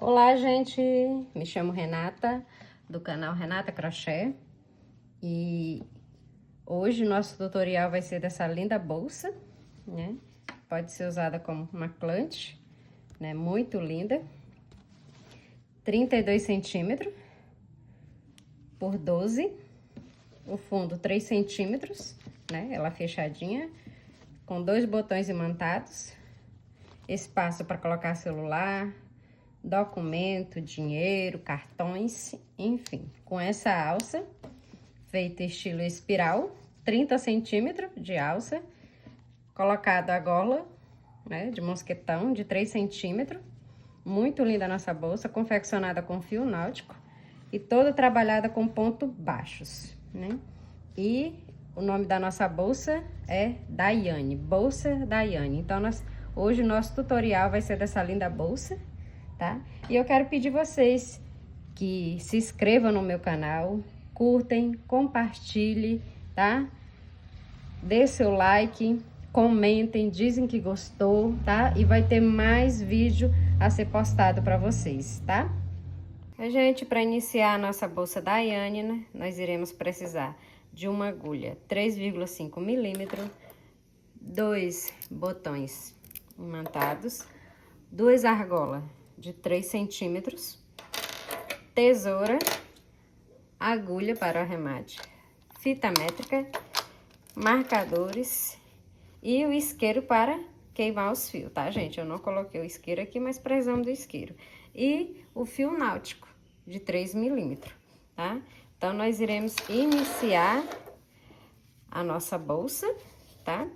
Olá, gente! Me chamo Renata, do canal Renata Crochê. E hoje o nosso tutorial vai ser dessa linda bolsa, né? Pode ser usada como uma clutch, né? Muito linda. 32 centímetros por 12. O fundo 3 centímetros, né? Ela fechadinha, com 2 botões imantados. Espaço para colocar celular, documento, dinheiro, cartões, enfim. Com essa alça, feita estilo espiral, 30 centímetros de alça, colocado a gola, né, de mosquetão, de 3 centímetros. Muito linda a nossa bolsa, confeccionada com fio náutico e toda trabalhada com pontos baixos, né? E o nome da nossa bolsa é Daiane, Bolsa Daiane. Então, hoje o nosso tutorial vai ser dessa linda bolsa, tá? E eu quero pedir vocês que se inscrevam no meu canal, curtem, compartilhem, tá? Dê seu like, comentem, dizem que gostou, tá? E vai ter mais vídeo a ser postado para vocês, tá? Gente, para iniciar a nossa bolsa Daiane, né, nós iremos precisar de uma agulha 3,5 milímetros, 2 botões imantados, 2 argolas de 3 centímetros, tesoura, agulha para o arremate, fita métrica, marcadores e o isqueiro para queimar os fios, tá, gente? Eu não coloquei o isqueiro aqui, mas precisamos do isqueiro. E o fio náutico de 3 milímetros, tá? Então, nós iremos iniciar a nossa bolsa, tá?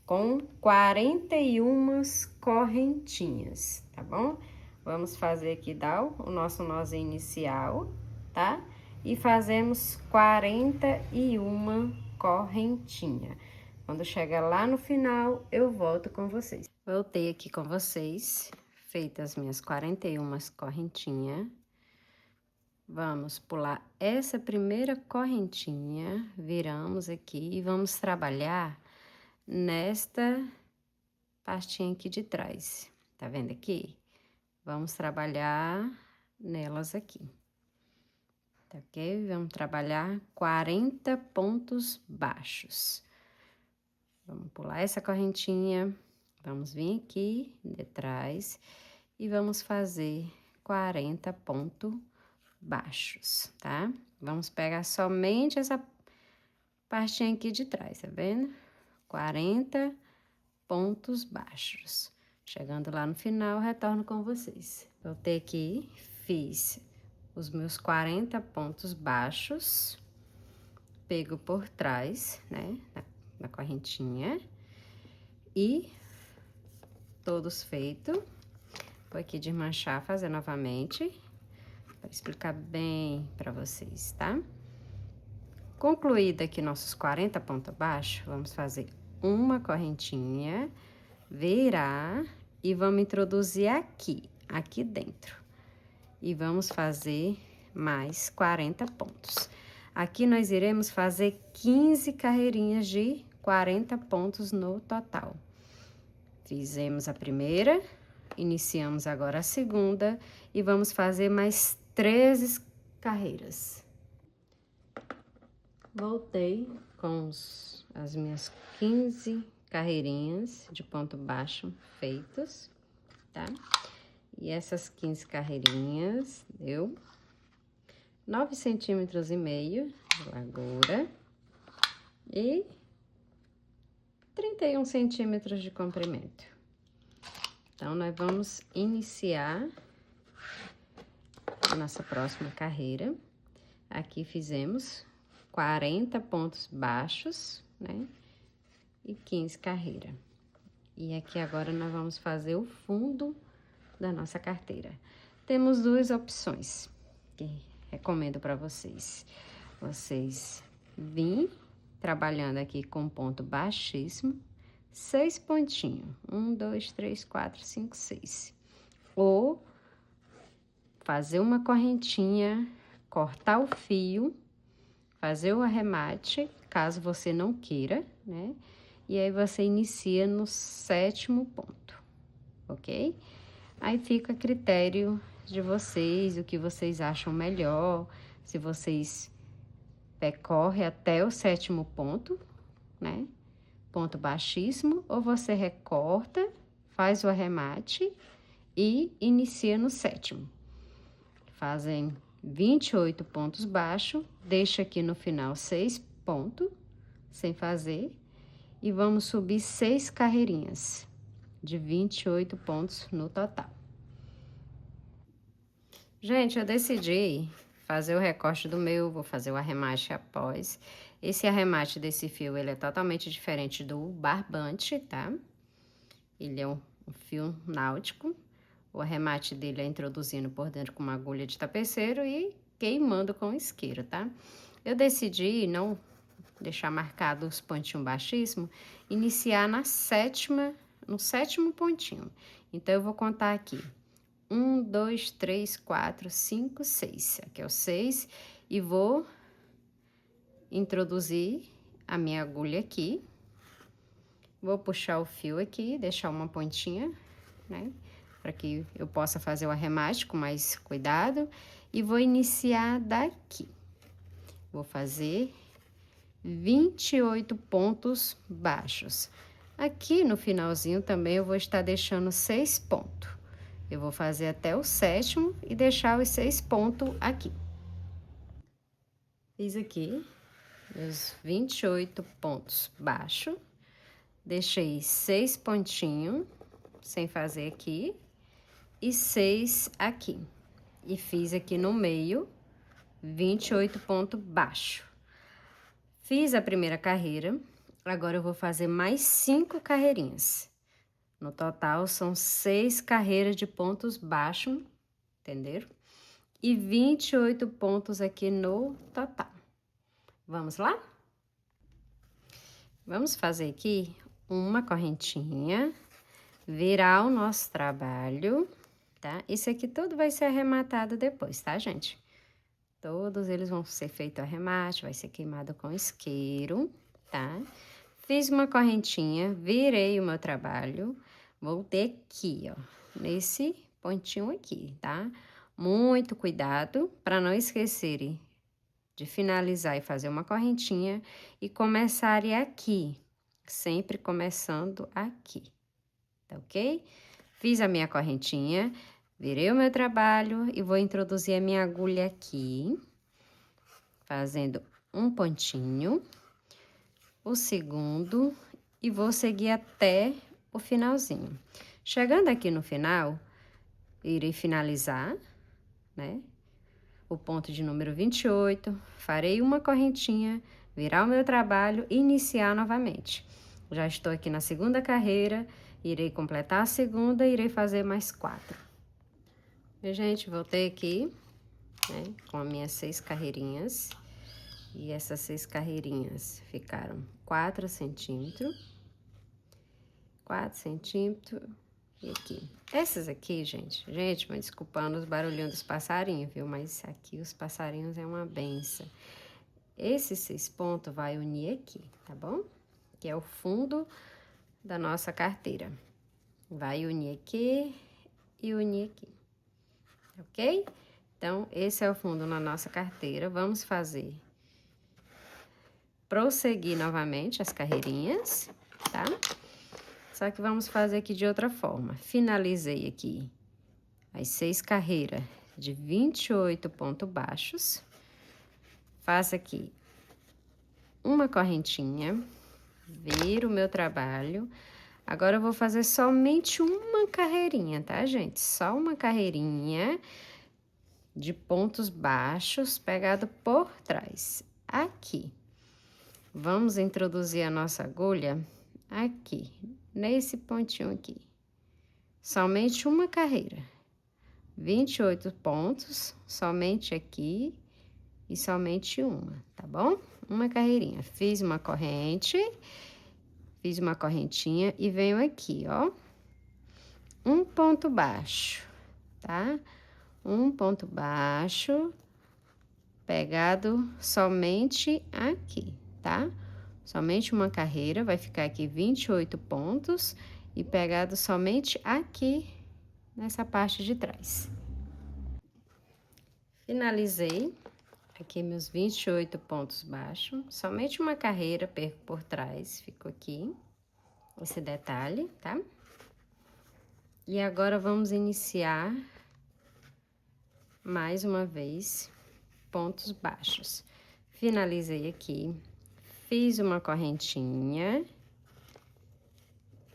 Com 41 correntinhas, tá bom? Vamos fazer aqui, dar o nosso nozinho inicial, tá? E fazemos 41 correntinha. Quando chegar lá no final, eu volto com vocês. Voltei aqui com vocês, feitas as minhas 41 correntinhas. Vamos pular essa primeira correntinha, viramos aqui e vamos trabalhar nesta pastinha aqui de trás. Tá vendo aqui? Vamos trabalhar nelas aqui. Tá ok? Vamos trabalhar 40 pontos baixos. Vamos pular essa correntinha, vamos vir aqui de trás e vamos fazer 40 pontos baixos, tá? Vamos pegar somente essa partinha aqui de trás, tá vendo? 40 pontos baixos. Chegando lá no final, retorno com vocês. Voltei aqui, fiz os meus 40 pontos baixos, pego por trás, né, na correntinha, e todos feitos. Vou aqui desmanchar, fazer novamente, para explicar bem para vocês, tá? Concluído aqui nossos 40 pontos baixos, vamos fazer uma correntinha, virar e vamos introduzir aqui dentro. E vamos fazer mais 40 pontos. Aqui nós iremos fazer 15 carreirinhas de 40 pontos no total. Fizemos a primeira, iniciamos agora a segunda e vamos fazer mais 13 carreiras. Voltei com as minhas 15 carreirinhas de ponto baixo feitos, tá? E essas 15 carreirinhas deu 9,5 centímetros de largura e 31 centímetros de comprimento. Então, nós vamos iniciar a nossa próxima carreira. Aqui fizemos 40 pontos baixos, né? E 15 carreiras. E aqui agora nós vamos fazer o fundo da nossa carteira. Temos duas opções que recomendo para vocês. Vocês vêm trabalhando aqui com ponto baixíssimo, 6 pontinhos. 1, 2, 3, 4, 5, 6. Ou fazer uma correntinha, cortar o fio, fazer o arremate, caso você não queira, né? E aí, você inicia no 7º ponto, ok? Aí, fica a critério de vocês, o que vocês acham melhor, se vocês percorrem até o 7º ponto, né? Ponto baixíssimo, ou você recorta, faz o arremate e inicia no 7º. Fazem 28 pontos baixos, deixa aqui no final 6 pontos, sem fazer, e vamos subir 6 carreirinhas, de 28 pontos no total. Gente, eu decidi fazer o recorte do meu, vou fazer o arremate após. Esse arremate desse fio, ele é totalmente diferente do barbante, tá? Ele é um fio náutico. O arremate dele é introduzindo por dentro com uma agulha de tapeceiro e queimando com isqueiro, tá? Eu decidi não deixar marcado os pontinhos baixíssimos, iniciar no 7º pontinho. Então, eu vou contar aqui. 1, 2, 3, 4, 5, 6. Aqui é o 6. E vou introduzir a minha agulha aqui. Vou puxar o fio aqui, deixar uma pontinha, né? Para que eu possa fazer o arremate com mais cuidado. E vou iniciar daqui. Vou fazer 28 pontos baixos. Aqui no finalzinho também eu vou estar deixando 6 pontos. Eu vou fazer até o 7º e deixar os 6 pontos aqui. Fiz aqui os 28 pontos baixos. Deixei 6 pontinhos, sem fazer aqui, e 6 aqui. E fiz aqui no meio, 28 pontos baixos. Fiz a primeira carreira, agora eu vou fazer mais 5 carreirinhas. No total, são 6 carreiras de pontos baixos, entenderam? E 28 pontos aqui no total. Vamos lá? Vamos fazer aqui uma correntinha, virar o nosso trabalho, tá? Isso aqui tudo vai ser arrematado depois, tá, gente? Todos eles vão ser feito arremate, vai ser queimado com isqueiro, tá? Fiz uma correntinha, virei o meu trabalho, voltei aqui, ó, nesse pontinho aqui, tá? Muito cuidado para não esquecerem de finalizar e fazer uma correntinha e começarem aqui, sempre começando aqui, tá ok? Fiz a minha correntinha, virei o meu trabalho e vou introduzir a minha agulha aqui, fazendo um pontinho, o segundo, e vou seguir até o finalzinho. Chegando aqui no final, irei finalizar, né? O ponto de número 28, farei uma correntinha, virar o meu trabalho e iniciar novamente. Já estou aqui na segunda carreira, irei completar a segunda e irei fazer mais 4. E, gente, voltei aqui, né, com as minhas 6 carreirinhas. E essas 6 carreirinhas ficaram 4 centímetros. 4 centímetros e aqui. Essas aqui, gente, mas desculpando os barulhinhos dos passarinhos, viu? Mas aqui os passarinhos é uma benção. Esses 6 pontos vai unir aqui, tá bom? Que é o fundo da nossa carteira. Vai unir aqui e unir aqui, ok? Então, esse é o fundo na nossa carteira. Vamos fazer, prosseguir novamente as carreirinhas, tá? Só que vamos fazer aqui de outra forma. Finalizei aqui as 6 carreiras de 28 pontos baixos. Faço aqui uma correntinha, viro o meu trabalho. Agora, eu vou fazer somente uma carreirinha, tá, gente? Só uma carreirinha de pontos baixos pegado por trás. Aqui. Vamos introduzir a nossa agulha aqui, nesse pontinho aqui. Somente uma carreira. 28 pontos, somente aqui e somente uma, tá bom? Uma carreirinha. Fiz uma corrente, fiz uma correntinha e venho aqui, ó. Um ponto baixo, tá? Um ponto baixo, pegado somente aqui, tá? Somente uma carreira, vai ficar aqui 28 pontos e pegado somente aqui, nessa parte de trás. Finalizei aqui meus 28 pontos baixos. Somente uma carreira perco por trás, ficou aqui esse detalhe, tá? E agora vamos iniciar mais uma vez pontos baixos. Finalizei aqui, fiz uma correntinha,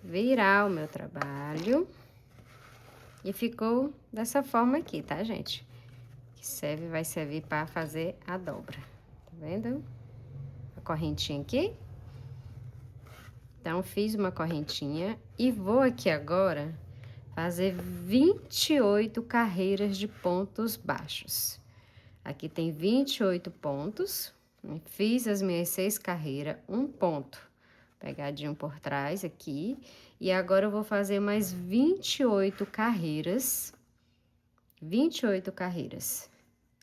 virar o meu trabalho e ficou dessa forma aqui, tá, gente? Que vai servir para fazer a dobra, tá vendo? A correntinha aqui. Então, fiz uma correntinha e vou aqui agora fazer 28 carreiras de pontos baixos. Aqui tem 28 pontos, fiz as minhas 6 carreiras, um ponto pegadinho por trás aqui, e agora eu vou fazer mais 28 carreiras, 28 carreiras,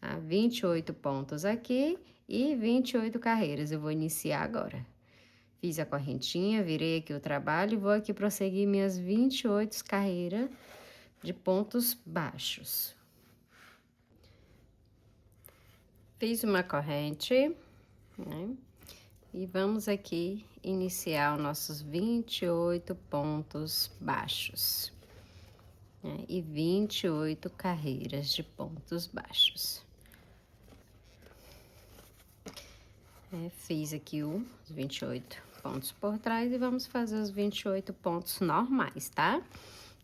tá? 28 pontos aqui e 28 carreiras, eu vou iniciar agora. Fiz a correntinha, virei aqui o trabalho e vou aqui prosseguir minhas 28 carreiras de pontos baixos. Fiz uma corrente, né? E vamos aqui iniciar os nossos 28 pontos baixos, né? E 28 carreiras de pontos baixos. Fiz aqui os 28 pontos por trás e vamos fazer os 28 pontos normais, tá?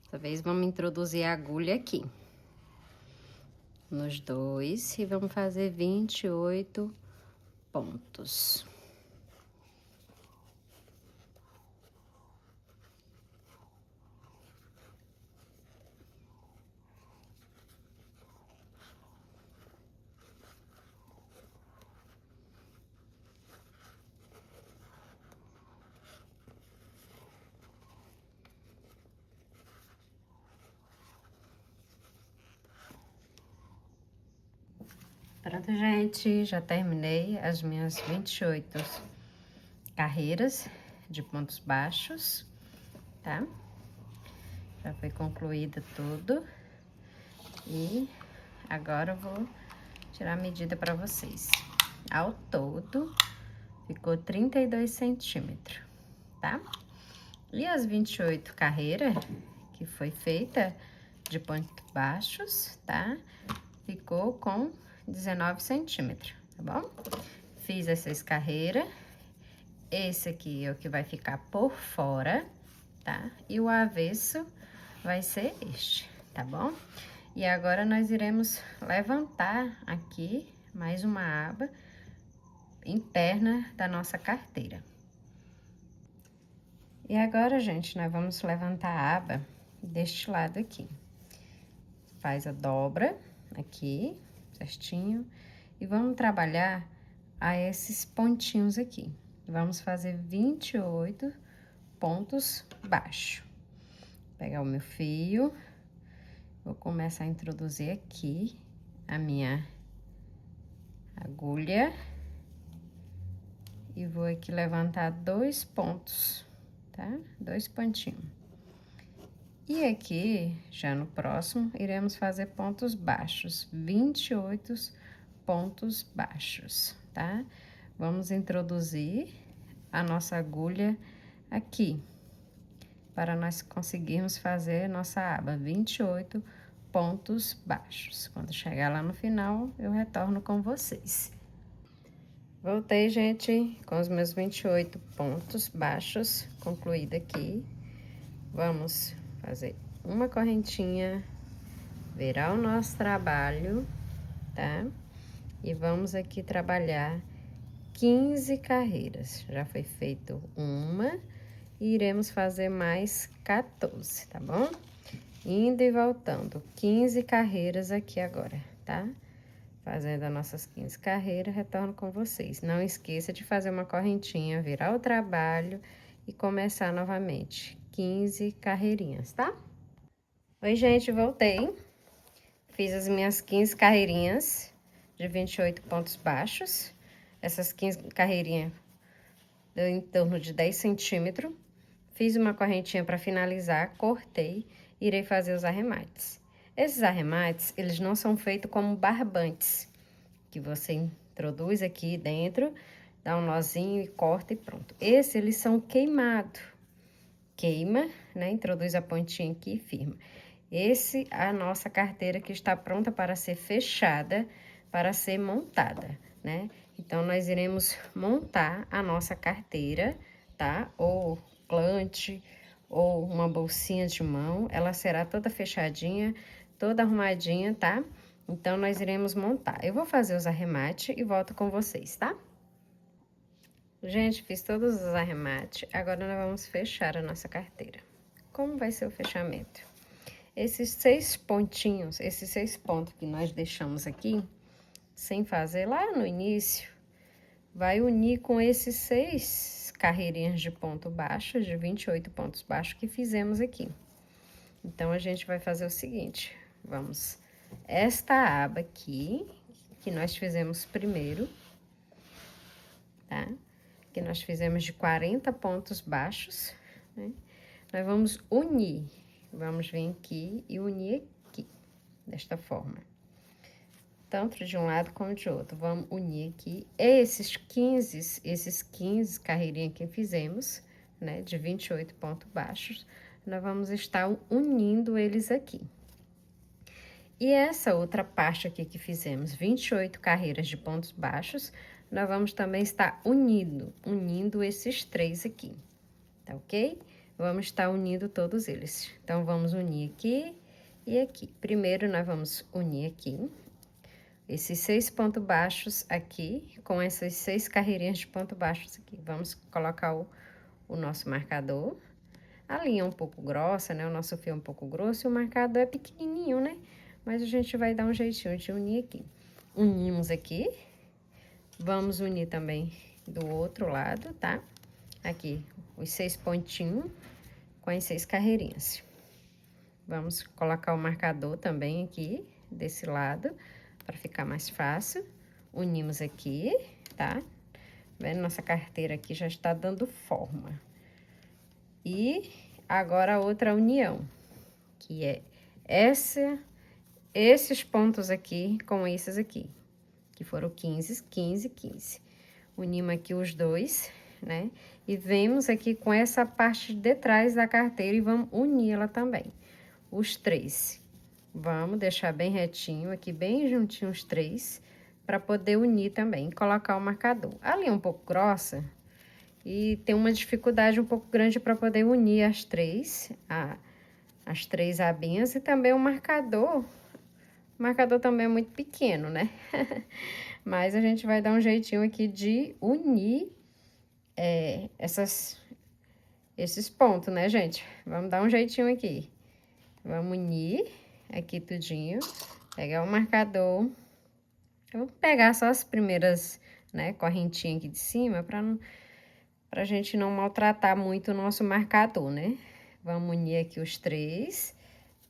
Dessa vez vamos introduzir a agulha aqui nos dois e vamos fazer 28 pontos. Pronto, gente, já terminei as minhas 28 carreiras de pontos baixos, tá? Já foi concluída tudo. E agora eu vou tirar a medida para vocês. Ao todo, ficou 32 centímetros, tá? E as 28 carreiras que foi feita de pontos baixos, tá? Ficou com 19 centímetros, tá bom? Fiz essas carreiras. Esse aqui é o que vai ficar por fora, tá? E o avesso vai ser este, tá bom? E agora nós iremos levantar aqui mais uma aba interna da nossa carteira. E agora, gente, nós vamos levantar a aba deste lado aqui. Faz a dobra aqui, certinho, e vamos trabalhar a esses pontinhos aqui. Vamos fazer 28 pontos baixos. Vou pegar o meu fio, vou começar a introduzir aqui a minha agulha e vou aqui levantar 2 pontos, tá? 2 pontinhos. E aqui, já no próximo, iremos fazer pontos baixos, 28 pontos baixos, tá? Vamos introduzir a nossa agulha aqui, para nós conseguirmos fazer nossa aba, 28 pontos baixos. Quando chegar lá no final, eu retorno com vocês. Voltei, gente, com os meus 28 pontos baixos concluído aqui. Vamos fazer uma correntinha, virar o nosso trabalho, tá? E vamos aqui trabalhar 15 carreiras. Já foi feito uma e iremos fazer mais 14, tá bom? Indo e voltando, 15 carreiras aqui agora, tá? Fazendo as nossas 15 carreiras, retorno com vocês. Não esqueça de fazer uma correntinha, virar o trabalho e começar novamente. 15 carreirinhas, tá? Oi, gente, voltei. Fiz as minhas 15 carreirinhas de 28 pontos baixos. Essas 15 carreirinhas deu em torno de 10 centímetros. Fiz uma correntinha para finalizar, cortei, irei fazer os arremates. Esses arremates, eles não são feitos como barbantes, que você introduz aqui dentro, dá um nozinho e corta e pronto. Eles são queimados. Queima, né? Introduz a pontinha aqui e firma. Esse é a nossa carteira que está pronta para ser fechada, para ser montada, né? Então, nós iremos montar a nossa carteira, tá? Ou clutch, ou uma bolsinha de mão. Ela será toda fechadinha, toda arrumadinha, tá? Então, nós iremos montar. Eu vou fazer os arremates e volto com vocês, tá? Gente, fiz todos os arremates. Agora, nós vamos fechar a nossa carteira. Como vai ser o fechamento? Esses 6 pontinhos, esses 6 pontos que nós deixamos aqui, sem fazer lá no início, vai unir com esses 6 carreirinhas de ponto baixo, de 28 pontos baixos que fizemos aqui. Então, a gente vai fazer o seguinte, vamos, esta aba aqui, que nós fizemos primeiro, tá? Que nós fizemos de 40 pontos baixos, né? Nós vamos unir, vamos vir aqui e unir aqui, desta forma. Tanto de um lado como de outro, vamos unir aqui esses 15 carreirinhas que fizemos, né, de 28 pontos baixos, nós vamos estar unindo eles aqui. E essa outra parte aqui que fizemos, 28 carreiras de pontos baixos, nós vamos também estar unindo esses 3 aqui, tá ok? Vamos estar unindo todos eles. Então, vamos unir aqui e aqui. Primeiro, nós vamos unir aqui esses 6 pontos baixos aqui, com essas 6 carreirinhas de ponto baixos aqui. Vamos colocar o nosso marcador. A linha é um pouco grossa, né? O nosso fio é um pouco grosso e o marcador é pequenininho, né? Mas a gente vai dar um jeitinho de unir aqui. Unimos aqui. Vamos unir também do outro lado, tá? Aqui, os 6 pontinhos com as 6 carreirinhas. Vamos colocar o marcador também aqui, desse lado, para ficar mais fácil. Unimos aqui, tá? Vendo? Nossa carteira aqui já está dando forma. E agora a outra união, que é esses pontos aqui com esses aqui, que foram 15, 15, 15. Unimos aqui os dois, né? E vemos aqui com essa parte de trás da carteira e vamos unir ela também. Os 3. Vamos deixar bem retinho aqui, bem juntinho os 3, para poder unir também, colocar o marcador. A linha é um pouco grossa e tem uma dificuldade um pouco grande para poder unir as 3 abinhas e também o marcador. O marcador também é muito pequeno, né? Mas a gente vai dar um jeitinho aqui de unir esses pontos, né, gente? Vamos dar um jeitinho aqui. Vamos unir aqui tudinho. Pegar o marcador. Eu vou pegar só as primeiras, né, correntinhas aqui de cima, pra gente não maltratar muito o nosso marcador, né? Vamos unir aqui os 3.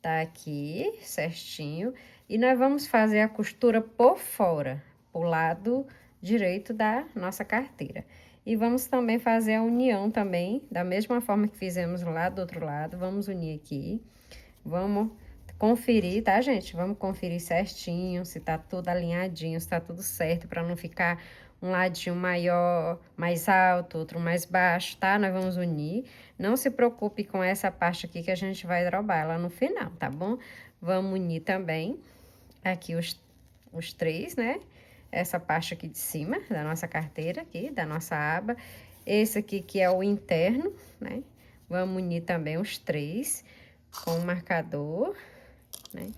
Tá aqui, certinho. E nós vamos fazer a costura por fora, pro lado direito da nossa carteira. E vamos também fazer a união também, da mesma forma que fizemos lá do outro lado. Vamos unir aqui. Vamos conferir, tá, gente? Vamos conferir certinho, se tá tudo alinhadinho, se tá tudo certo, para não ficar um ladinho maior, mais alto, outro mais baixo, tá? Nós vamos unir. Não se preocupe com essa parte aqui que a gente vai drobar ela no final, tá bom? Vamos unir também aqui os 3, né? Essa parte aqui de cima da nossa carteira aqui, da nossa aba. Esse aqui que é o interno, né? Vamos unir também os 3 com o marcador, né?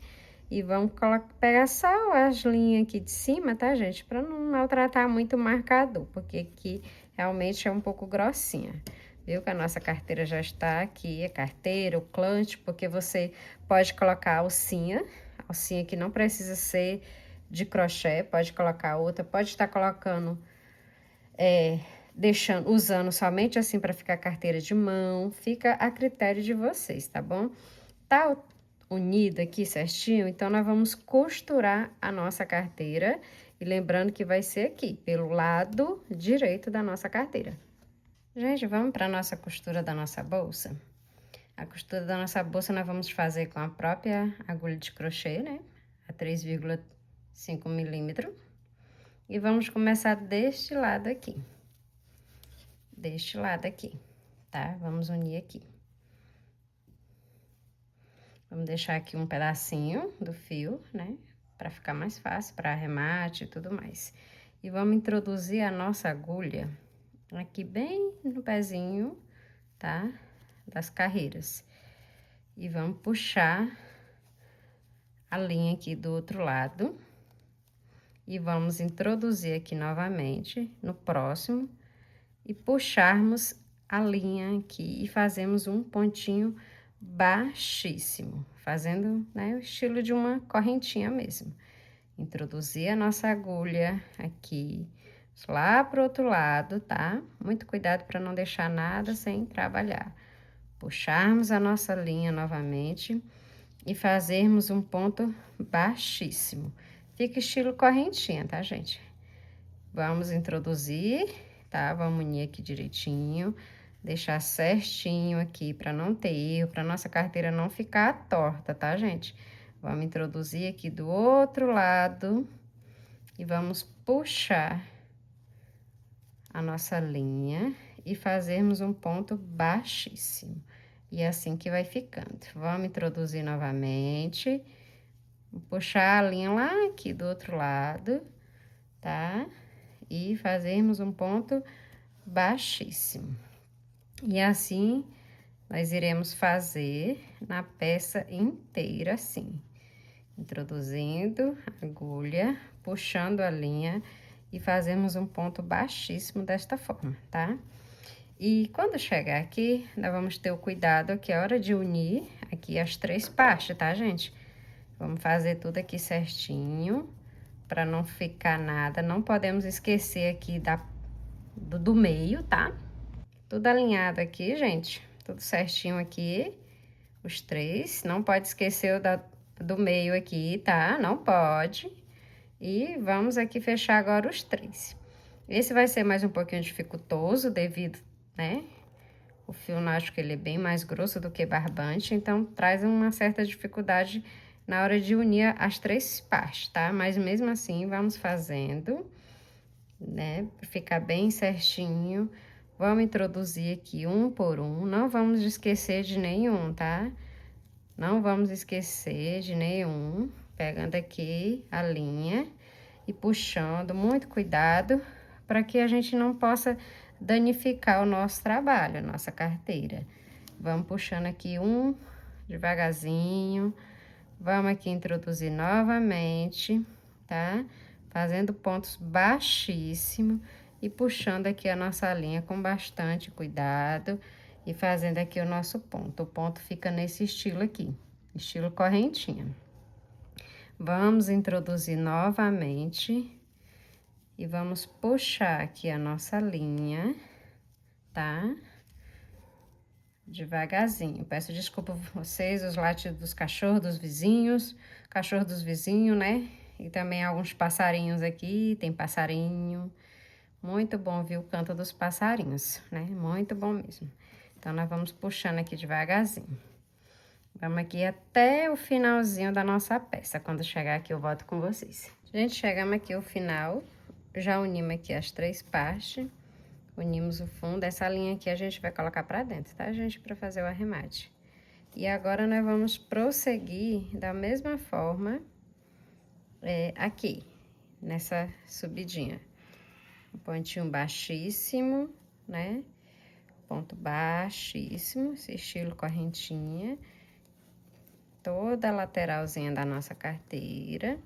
E vamos pegar só as linhas aqui de cima, tá, gente? Pra não maltratar muito o marcador, porque aqui realmente é um pouco grossinha. Viu que a nossa carteira já está aqui, a carteira, o clutch, porque você pode colocar a alcinha que não precisa ser de crochê, pode colocar outra, pode estar colocando, usando somente assim para ficar carteira de mão, fica a critério de vocês, tá bom? Tá unido aqui certinho, então nós vamos costurar a nossa carteira, e lembrando que vai ser aqui, pelo lado direito da nossa carteira. Gente, vamos para a nossa costura da nossa bolsa? A costura da nossa bolsa nós vamos fazer com a própria agulha de crochê, né? A 3,5 milímetros. E vamos começar deste lado aqui. Deste lado aqui, tá? Vamos unir aqui. Vamos deixar aqui um pedacinho do fio, né? Pra ficar mais fácil, para arremate e tudo mais. E vamos introduzir a nossa agulha aqui bem no pezinho, tá? Das carreiras. E vamos puxar a linha aqui do outro lado. E vamos introduzir aqui novamente no próximo. E puxarmos a linha aqui e fazemos um pontinho baixíssimo. Fazendo, né, o estilo de uma correntinha mesmo. Introduzir a nossa agulha aqui, lá pro outro lado, tá? Muito cuidado para não deixar nada sem trabalhar. Puxarmos a nossa linha novamente e fazermos um ponto baixíssimo. Fica estilo correntinha, tá, gente? Vamos introduzir, tá? Vamos unir aqui direitinho, deixar certinho aqui para não ter erro, para nossa carteira não ficar torta, tá, gente? Vamos introduzir aqui do outro lado e vamos puxar a nossa linha e fazermos um ponto baixíssimo. E é assim que vai ficando. Vamos introduzir novamente, puxar a linha lá aqui do outro lado, tá? E fazermos um ponto baixíssimo. E assim, nós iremos fazer na peça inteira assim. Introduzindo a agulha, puxando a linha e fazemos um ponto baixíssimo desta forma, tá? E quando chegar aqui, nós vamos ter o cuidado que é hora de unir aqui as 3 partes, tá, gente? Vamos fazer tudo aqui certinho, para não ficar nada. Não podemos esquecer aqui do meio, tá? Tudo alinhado aqui, gente. Tudo certinho aqui, os 3. Não pode esquecer do meio aqui, tá? Não pode. E vamos aqui fechar agora os 3. Esse vai ser mais um pouquinho dificultoso devido, né? O fio náutico, ele é bem mais grosso do que barbante, então traz uma certa dificuldade na hora de unir as 3 partes, tá? Mas mesmo assim, vamos fazendo, né? Pra ficar bem certinho. Vamos introduzir aqui um por um, não vamos esquecer de nenhum, tá? Não vamos esquecer de nenhum. Pegando aqui a linha e puxando, muito cuidado, para que a gente não possa danificar o nosso trabalho, a nossa carteira. Vamos puxando aqui um devagarzinho. Vamos aqui introduzir novamente, tá? Fazendo pontos baixíssimos e puxando aqui a nossa linha com bastante cuidado e fazendo aqui o nosso ponto. O ponto fica nesse estilo aqui, estilo correntinha. Vamos introduzir novamente e vamos puxar aqui a nossa linha, tá? Devagarzinho. Peço desculpa a vocês, os latidos dos cachorros, dos vizinhos, cachorro dos vizinhos, né? E também alguns passarinhos aqui, tem passarinho. Muito bom ver o canto dos passarinhos, né? Muito bom mesmo. Então, nós vamos puxando aqui devagarzinho. Vamos aqui até o finalzinho da nossa peça. Quando chegar aqui, eu volto com vocês. Gente, chegamos aqui ao final. Já unimos aqui as 3 partes. Unimos o fundo. Essa linha aqui a gente vai colocar pra dentro, tá, gente? Pra fazer o arremate. E agora, nós vamos prosseguir da mesma forma aqui, nessa subidinha. Um pontinho baixíssimo, né? Ponto baixíssimo, esse estilo correntinha. Toda a lateralzinha da nossa carteira.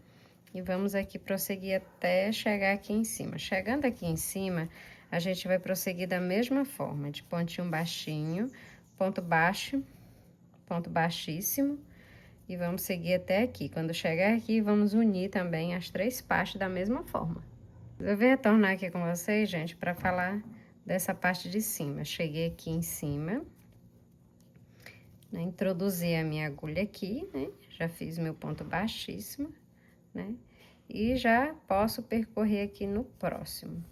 E vamos aqui prosseguir até chegar aqui em cima. Chegando aqui em cima, a gente vai prosseguir da mesma forma, de pontinho baixinho, ponto baixo, ponto baixíssimo. E vamos seguir até aqui. Quando chegar aqui, vamos unir também as 3 partes da mesma forma. Eu vou retornar aqui com vocês, gente, para falar dessa parte de cima. Cheguei aqui em cima, né? Introduzi a minha agulha aqui, né? Já fiz meu ponto baixíssimo, né? E já posso percorrer aqui no próximo.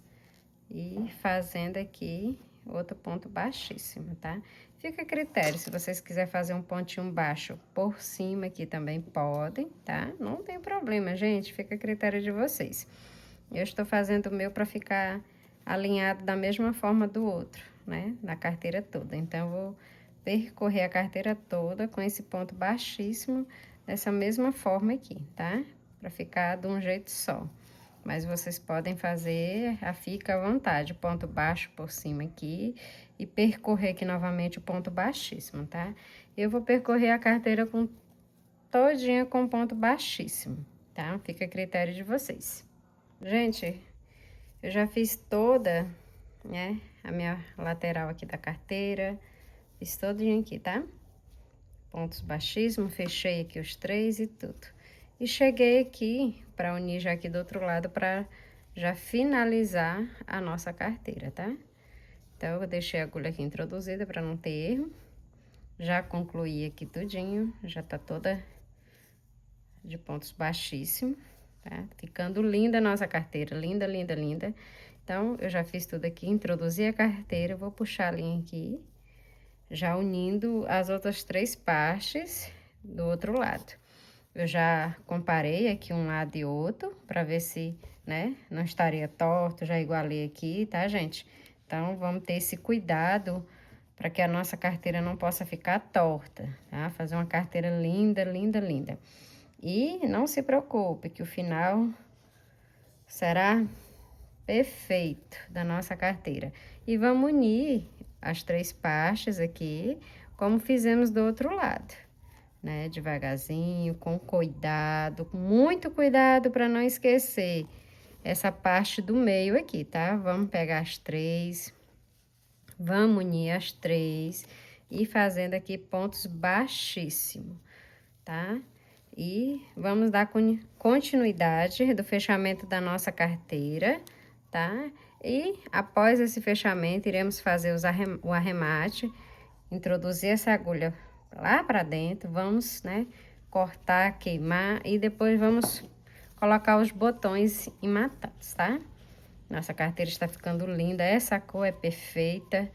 E fazendo aqui outro ponto baixíssimo, tá? Fica a critério, se vocês quiserem fazer um pontinho baixo por cima aqui também podem, tá? Não tem problema, gente, fica a critério de vocês. Eu estou fazendo o meu para ficar alinhado da mesma forma do outro, né? Na carteira toda. Então, eu vou percorrer a carteira toda com esse ponto baixíssimo, dessa mesma forma aqui, tá? Para ficar de um jeito só. Mas vocês podem fazer, fica à vontade, ponto baixo por cima aqui e percorrer aqui novamente o ponto baixíssimo, tá? Eu vou percorrer a carteira todinha com ponto baixíssimo, tá? Fica a critério de vocês. Gente, eu já fiz toda, né, a minha lateral aqui da carteira, fiz todinha aqui, tá? Pontos baixíssimos, fechei aqui os 3 e tudo. E cheguei aqui para unir já aqui do outro lado para já finalizar a nossa carteira, tá? Então, eu deixei a agulha aqui introduzida para não ter erro. Já concluí aqui tudinho, já tá toda de pontos baixíssimos, tá? Ficando linda a nossa carteira, linda, linda, linda. Então, eu já fiz tudo aqui, introduzi a carteira, vou puxar a linha aqui, já unindo as outras 3 partes do outro lado. Eu já comparei aqui um lado e outro, para ver se, né, não estaria torto, já igualei aqui, tá, gente? Então, vamos ter esse cuidado para que a nossa carteira não possa ficar torta, tá? Fazer uma carteira linda, linda, linda. E não se preocupe que o final será perfeito da nossa carteira. E vamos unir as 3 partes aqui, como fizemos do outro lado, né? Devagarzinho, com cuidado, com muito cuidado para não esquecer essa parte do meio aqui, tá? Vamos pegar as 3, vamos unir as 3 e fazendo aqui pontos baixíssimos, tá? E vamos dar continuidade do fechamento da nossa carteira, tá? E após esse fechamento, iremos fazer o arremate, introduzir essa agulha lá pra dentro, vamos, né, cortar, queimar e depois vamos colocar os botões imatados, tá? Nossa carteira está ficando linda, essa cor é perfeita,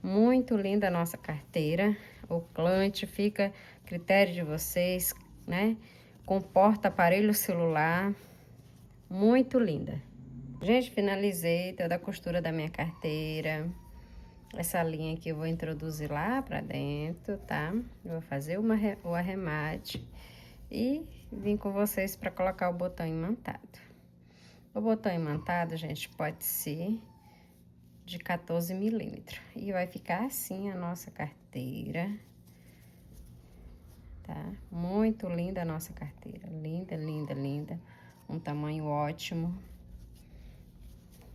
muito linda a nossa carteira. O clutch fica a critério de vocês, né? Com porta-aparelho celular, muito linda. Gente, finalizei toda a costura da minha carteira. Essa linha aqui eu vou introduzir lá pra dentro, tá? Eu vou fazer o arremate e vim com vocês para colocar o botão imantado. O botão imantado, gente, pode ser de 14 milímetros. E vai ficar assim a nossa carteira, tá? Muito linda a nossa carteira. Linda, linda, linda. Um tamanho ótimo.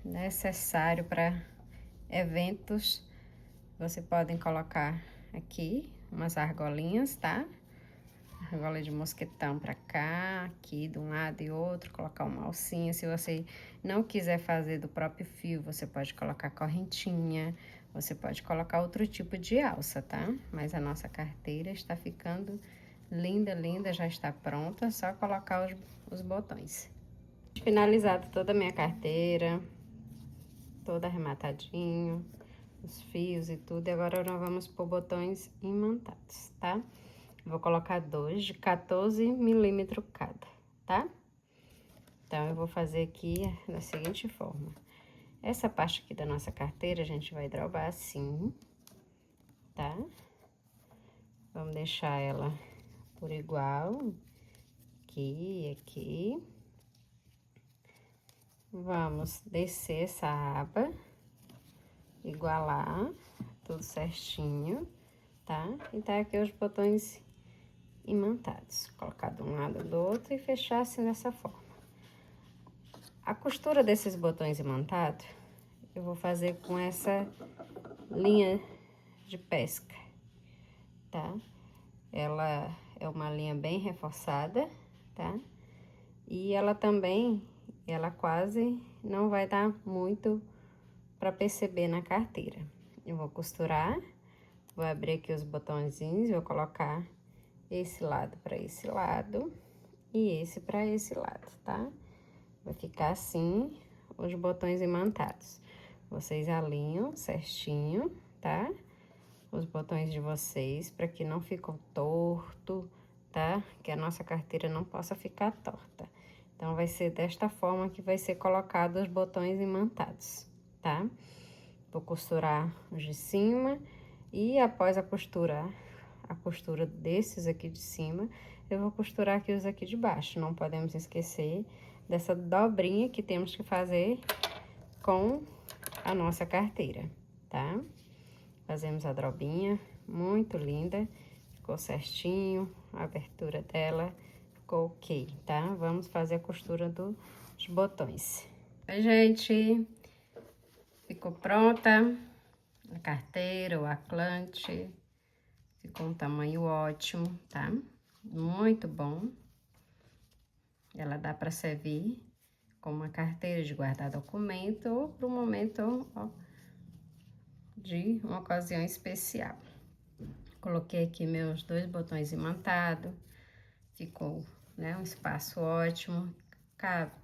Necessário para eventos. Você podem colocar aqui umas argolinhas, tá? Argola de mosquetão pra cá, aqui de um lado e outro, colocar uma alcinha. Se você não quiser fazer do próprio fio, você pode colocar correntinha, você pode colocar outro tipo de alça, tá? Mas a nossa carteira está ficando linda, linda, já está pronta, só colocar os botões. Finalizado toda a minha carteira, toda arrematadinho, os fios e tudo, e agora nós vamos pôr botões imantados, tá? Vou colocar 2 de 14 milímetros cada, tá? Então, eu vou fazer aqui da seguinte forma. Essa parte aqui da nossa carteira, a gente vai drobar assim, tá? Vamos deixar ela por igual, aqui e aqui. Vamos descer essa aba, igualar, tudo certinho, tá? E tá aqui os botões imantados. Colocar de um lado do outro e fechar assim dessa forma. A costura desses botões imantados, eu vou fazer com essa linha de pesca, tá? Ela é uma linha bem reforçada, tá? E ela também, ela quase não vai dar muito para perceber na carteira. Eu vou costurar, vou abrir aqui os botõezinhos, vou colocar esse lado para esse lado e esse para esse lado, tá? Vai ficar assim os botões imantados. Vocês alinham certinho, tá? os botões de vocês, para que não fiquem torto, tá? Que a nossa carteira não possa ficar torta. Então, vai ser desta forma que vai ser colocado os botões imantados, tá? Vou costurar os de cima e após a costura desses aqui de cima, eu vou costurar aqui os aqui de baixo. Não podemos esquecer dessa dobrinha que temos que fazer com a nossa carteira, tá? Fazemos a dobrinha, muito linda, ficou certinho, a abertura dela ficou ok, tá? Vamos fazer a costura dos botões. Oi, gente, ficou pronta a carteira, o aclante, ficou um tamanho ótimo, tá? Muito bom. Ela dá para servir como uma carteira de guardar documento ou para um momento, ó, de uma ocasião especial. Coloquei aqui meus 2 botões imantados, ficou, né, um espaço ótimo,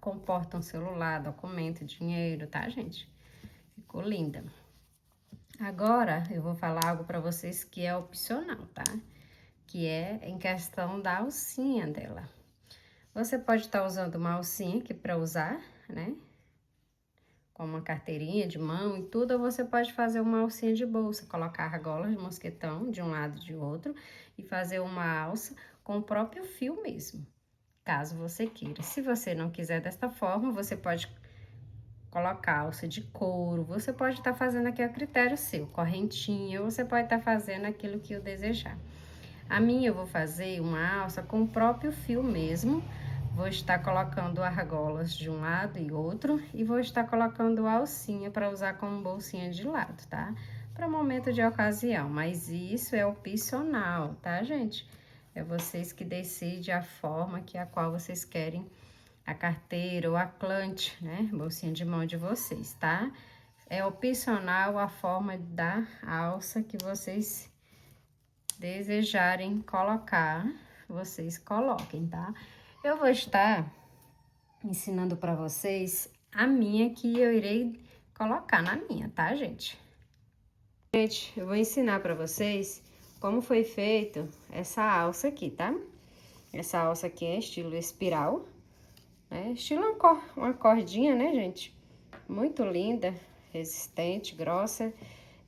comporta um celular, documento, dinheiro, tá, gente? Ficou linda. Agora, eu vou falar algo para vocês que é opcional, tá? Que é em questão da alcinha dela. Você pode estar usando uma alcinha aqui para usar, né? Com uma carteirinha de mão e tudo, ou você pode fazer uma alcinha de bolsa, colocar argolas de mosquetão de um lado e de outro e fazer uma alça com o próprio fio mesmo, caso você queira. Se você não quiser desta forma, você pode colocar alça de couro, você pode estar fazendo aqui a critério seu, correntinha, ou você pode estar fazendo aquilo que eu desejar. A minha eu vou fazer uma alça com o próprio fio mesmo. Vou estar colocando argolas de um lado e outro e vou estar colocando alcinha para usar como bolsinha de lado, tá? Para momento de ocasião, mas isso é opcional, tá, gente? É vocês que decidem a forma a qual vocês querem a carteira ou a clutch, né? Bolsinha de mão de vocês, tá? É opcional a forma da alça que vocês desejarem colocar, vocês coloquem, tá? Eu vou estar ensinando para vocês a minha que eu irei colocar na minha, tá, gente? Gente, eu vou ensinar para vocês como foi feito essa alça aqui, tá? Essa alça aqui é estilo espiral, né? Estilo uma cordinha, né, gente? Muito linda, resistente, grossa.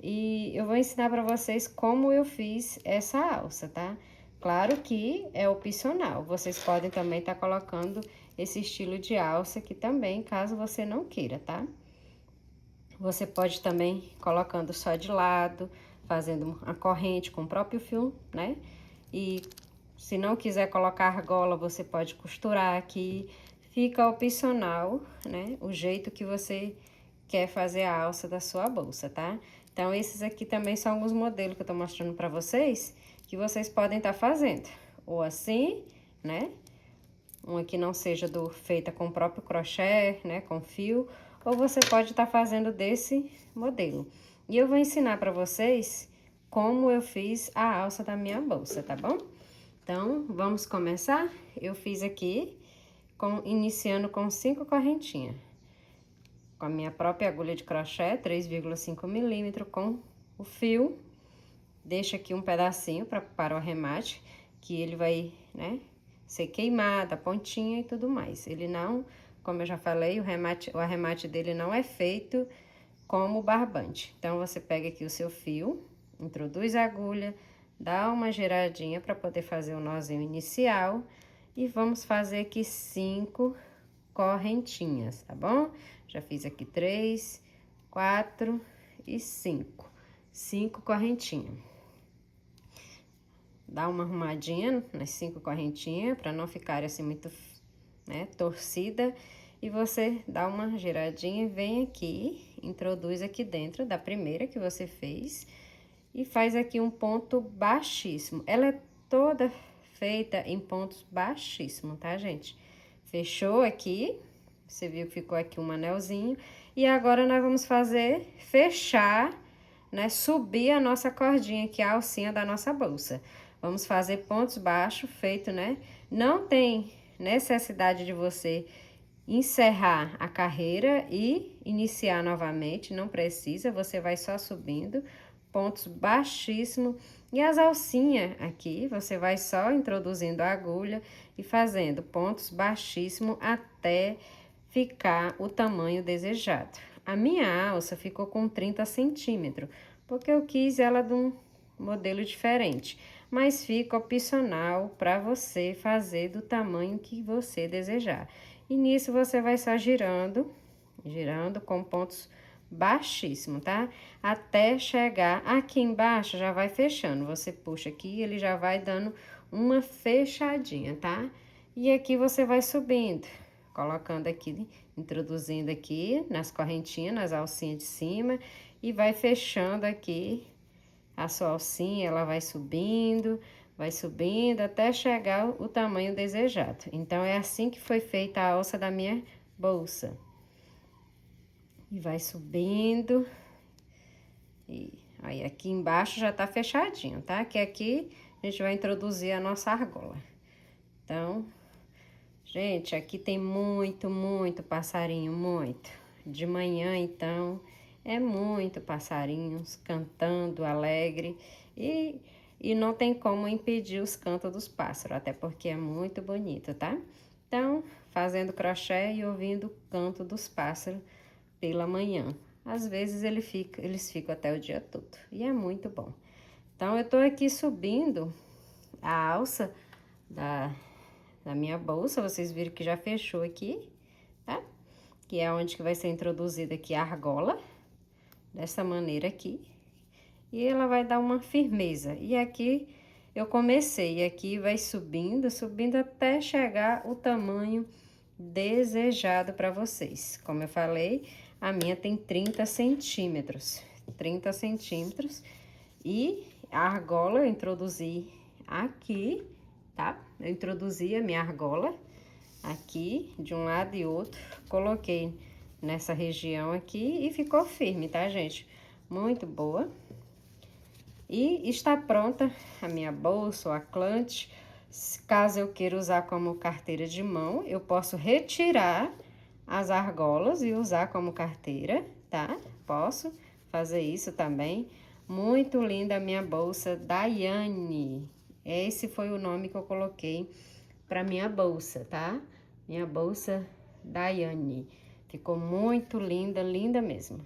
E eu vou ensinar para vocês como eu fiz essa alça, tá? Claro que é opcional, vocês podem também estar colocando esse estilo de alça aqui também, caso você não queira, tá? Você pode também colocando só de lado, fazendo a corrente com o próprio fio, né? E se não quiser colocar argola, você pode costurar aqui, fica opcional, né? O jeito que você quer fazer a alça da sua bolsa, tá? Então, esses aqui também são alguns modelos que eu tô mostrando pra vocês, que vocês podem estar fazendo. Ou assim, né? Uma que não seja feita com o próprio crochê, né? Com fio. Ou você pode estar fazendo desse modelo. E eu vou ensinar pra vocês como eu fiz a alça da minha bolsa, tá bom? Então, vamos começar? Eu fiz aqui, iniciando com 5 correntinhas. Com a minha própria agulha de crochê, 3,5 milímetros, com o fio. Deixa aqui um pedacinho para o arremate, que ele vai, né, ser queimado, a pontinha e tudo mais. Ele não, como eu já falei, o arremate dele não é feito como barbante. Então, você pega aqui o seu fio, introduz a agulha, dá uma giradinha para poder fazer o nozinho inicial. E vamos fazer aqui 5 correntinhas, tá bom? Já fiz aqui 3, 4 e 5. 5 correntinhas. Dá uma arrumadinha nas 5 correntinhas, para não ficar assim muito, né, torcida. E você dá uma giradinha e vem aqui, introduz aqui dentro da primeira que você fez. E faz aqui um ponto baixíssimo. Ela é toda feita em pontos baixíssimos, tá, gente? Fechou aqui. Você viu que ficou aqui um anelzinho. E agora, nós vamos fechar, né? Subir a nossa cordinha, que é a alcinha da nossa bolsa. Vamos fazer pontos baixos, feito, né? Não tem necessidade de você encerrar a carreira e iniciar novamente, não precisa. Você vai só subindo pontos baixíssimos. E as alcinhas aqui, você vai só introduzindo a agulha e fazendo pontos baixíssimos até ficar o tamanho desejado. A minha alça ficou com 30 centímetros, porque eu quis ela de um modelo diferente. Mas fica opcional para você fazer do tamanho que você desejar. E nisso você vai só girando com pontos baixíssimos, tá? Até chegar aqui embaixo, já vai fechando. Você puxa aqui, ele já vai dando uma fechadinha, tá? E aqui você vai subindo, colocando aqui, introduzindo aqui nas correntinhas, nas alcinhas de cima, e vai fechando aqui a sua alcinha, ela vai subindo até chegar o tamanho desejado. Então, é assim que foi feita a alça da minha bolsa. E vai subindo. E aí, aqui embaixo já tá fechadinho, tá? Que aqui a gente vai introduzir a nossa argola. Então, gente, aqui tem muito passarinho, muito. De manhã, então, é muito passarinhos cantando alegre. E não tem como impedir os cantos dos pássaros, até porque é muito bonito, tá? Então, fazendo crochê e ouvindo o canto dos pássaros pela manhã. Às vezes eles ficam até o dia todo, e é muito bom. Então, eu tô aqui subindo a alça da minha bolsa, vocês viram que já fechou aqui, tá? Que é onde que vai ser introduzida aqui a argola, dessa maneira aqui. E ela vai dar uma firmeza. E aqui eu comecei, e aqui vai subindo até chegar o tamanho desejado para vocês. Como eu falei, a minha tem 30 centímetros. 30 centímetros. E a argola eu introduzi aqui, tá? Eu introduzi a minha argola aqui, de um lado e outro. Coloquei nessa região aqui e ficou firme, tá, gente? Muito boa. E está pronta a minha bolsa ou a clutch. Caso eu queira usar como carteira de mão, eu posso retirar as argolas e usar como carteira, tá? Posso fazer isso também. Muito linda a minha bolsa Daiane. Esse foi o nome que eu coloquei para minha bolsa, tá? Minha bolsa Daiane. Ficou muito linda, linda mesmo.